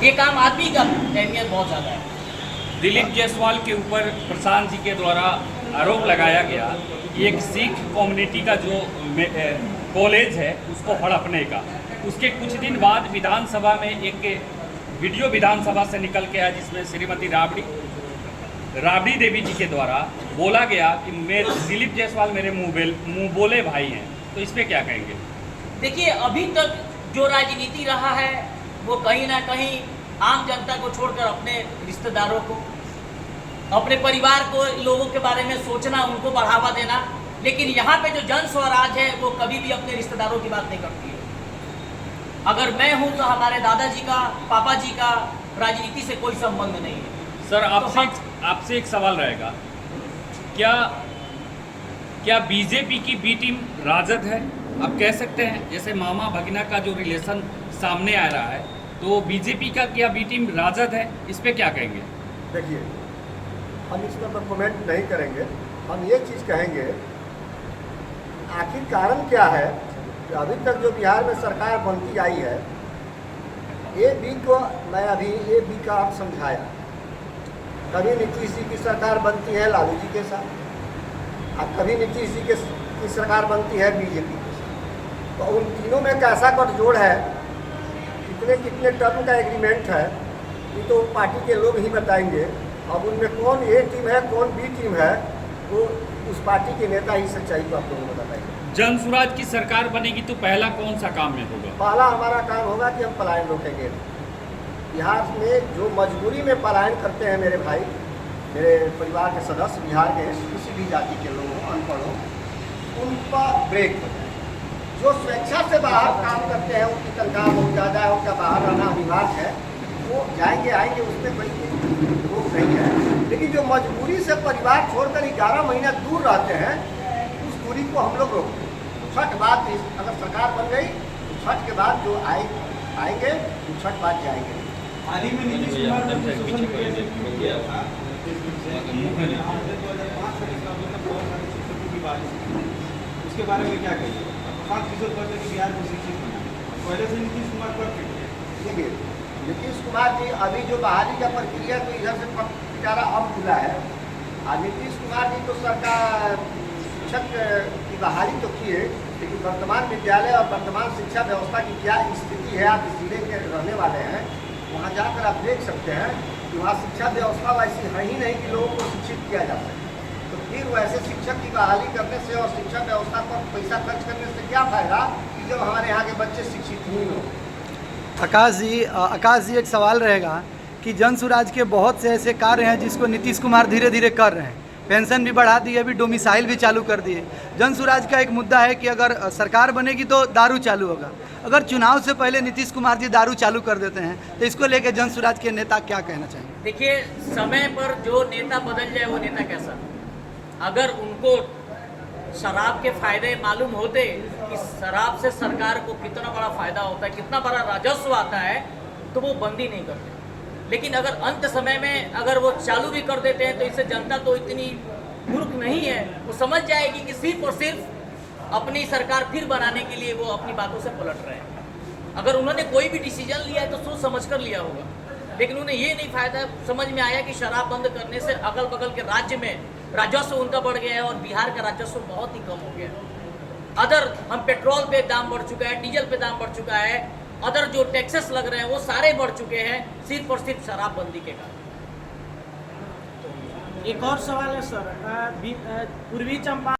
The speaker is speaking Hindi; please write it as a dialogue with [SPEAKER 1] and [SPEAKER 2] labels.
[SPEAKER 1] एक आम आदमी का अहमियत बहुत ज़्यादा है।
[SPEAKER 2] दिलीप जायसवाल के ऊपर प्रशांत जी के द्वारा आरोप लगाया गया कि एक सिख कम्युनिटी का जो कॉलेज है उसको हड़पने का। उसके कुछ दिन बाद विधानसभा में एक वीडियो विधानसभा से निकल के आया जिसमें श्रीमती राबड़ी देवी जी के द्वारा बोला गया कि दिलीप जायसवाल मेरे मुंह बोले भाई हैं। तो इस पर क्या कहेंगे?
[SPEAKER 1] देखिए, अभी तक जो राजनीति रहा है वो कहीं ना कहीं आम जनता को छोड़कर अपने रिश्तेदारों को, अपने परिवार को, लोगों के बारे में सोचना, उनको बढ़ावा देना। लेकिन यहाँ पे जो जन स्वराज है वो कभी भी अपने रिश्तेदारों की बात नहीं करती है। अगर मैं हूँ तो हमारे दादाजी का, पापा जी का राजनीति से कोई संबंध नहीं है।
[SPEAKER 2] सर, आपसे एक सवाल रहेगा, क्या बीजेपी की बी टीम राजद है? आप कह सकते हैं जैसे मामा भगना का जो रिलेशन सामने आ रहा है, तो बीजेपी का क्या बी टीम राजद है? इस पे क्या कहेंगे?
[SPEAKER 3] देखिए, हम इस पर कमेंट नहीं करेंगे। हम ये चीज़ कहेंगे, आखिर कारण क्या है कि अभी तक जो बिहार में सरकार बनती आई है, ए बी को मैं अभी ए बी का आप समझाया। कभी नीतीश जी की सरकार बनती है लालू जी के साथ, अब कभी नीतीश जी की सरकार बनती है बीजेपी के साथ। तो उन तीनों में कैसा गठजोड़ है, कितने टर्म का एग्रीमेंट है, ये तो पार्टी के लोग ही बताएंगे। अब उनमें कौन ए टीम है, कौन बी टीम है, वो उस पार्टी के नेता ही सच्चाई को आप लोगों को बताएंगे।
[SPEAKER 2] जन स्वराज की सरकार बनेगी तो पहला कौन सा काम में होगा?
[SPEAKER 3] पहला हमारा काम होगा कि हम पलायन रोकेंगे। बिहार में जो मजबूरी में पलायन करते हैं मेरे भाई, मेरे परिवार के सदस्य, बिहार के किसी भी जाति के लोगों, अनपढ़ों, उनका ब्रेक हो जाए। जो स्वेच्छा से बाहर काम करते हैं, उनकी तनख्वाह बहुत ज़्यादा है, उनका बाहर रहना अनिवार्य है, वो जाएंगे आएंगे, उसमें कोई रोक नहीं है। लेकिन जो मजबूरी से परिवार छोड़कर 11 महीना दूर रहते हैं, उस दूरी को हम लोग रोकते हैं। छठ बाद अगर सरकार बन गई तो छठ के बाद जो आएंगे तो छठ बाद जाएंगे।
[SPEAKER 4] हाल ही में नीतीश कुमार ने सोशल मीडिया से ट्वीट किया था उसके बारे में क्या कहिए? 5% कहते कि बिहार को शिक्षित बना, पहले से नीतीश कुमार पर
[SPEAKER 3] देखिए, नीतीश कुमार जी अभी जो बहाली का प्रक्रिया तो इधर से बेचारा अब खुला है। और नीतीश कुमार जी तो सरकार शिक्षक की बहाली तो किए, लेकिन वर्तमान विद्यालय और वर्तमान शिक्षा व्यवस्था की क्या स्थिति है, आप इस जिले के रहने वाले हैं, वहाँ जाकर आप देख सकते हैं कि वहाँ शिक्षा व्यवस्था वैसी है ही नहीं कि लोगों को शिक्षित किया जा सके। तो फिर वैसे शिक्षक की बहाली करने से और शिक्षा व्यवस्था पर पैसा खर्च करने से क्या फायदा कि जब हमारे यहाँ के बच्चे शिक्षित ही हो।
[SPEAKER 5] आकाश जी, एक सवाल रहेगा कि जन स्वराज के बहुत से ऐसे कार्य हैं जिसको नीतीश कुमार धीरे धीरे कर रहे हैं। पेंशन भी बढ़ा दी, अभी डोमिसाइल भी चालू कर दिए। जन स्वराज का एक मुद्दा है कि अगर सरकार बनेगी तो दारू चालू होगा। अगर चुनाव से पहले नीतीश कुमार जी दारू चालू कर देते हैं तो इसको लेकर जन स्वराज के नेता क्या कहना चाहेंगे?
[SPEAKER 1] देखिए, समय पर जो नेता बदल जाए वो नेता कैसा, अगर उनको शराब के फायदे मालूम होते कि शराब से सरकार को कितना बड़ा फायदा होता है, कितना बड़ा राजस्व आता है, तो वो बंदी नहीं करते। लेकिन अगर अंत समय में अगर वो चालू भी कर देते हैं तो इससे जनता तो इतनी मूर्ख नहीं है, वो समझ जाएगी कि सिर्फ और सिर्फ अपनी सरकार फिर बनाने के लिए वो अपनी बातों से पलट रहे हैं। अगर उन्होंने कोई भी डिसीजन लिया है तो सोच समझ कर लिया होगा, लेकिन उन्हें ये नहीं फायदा समझ में आया कि शराब बंद करने से अगल बगल के राज्य में राजस्व उनका बढ़ गया है और बिहार का राजस्व बहुत ही कम हो गया है। अदर हम पेट्रोल पे दाम बढ़ चुका है, डीजल पे दाम बढ़ चुका है, अदर जो टैक्सेस लग रहे हैं वो सारे बढ़ चुके हैं सिर्फ और सिर्फ शराबबंदी के कारण।
[SPEAKER 6] एक और सवाल है सर, पूर्वी चंपारण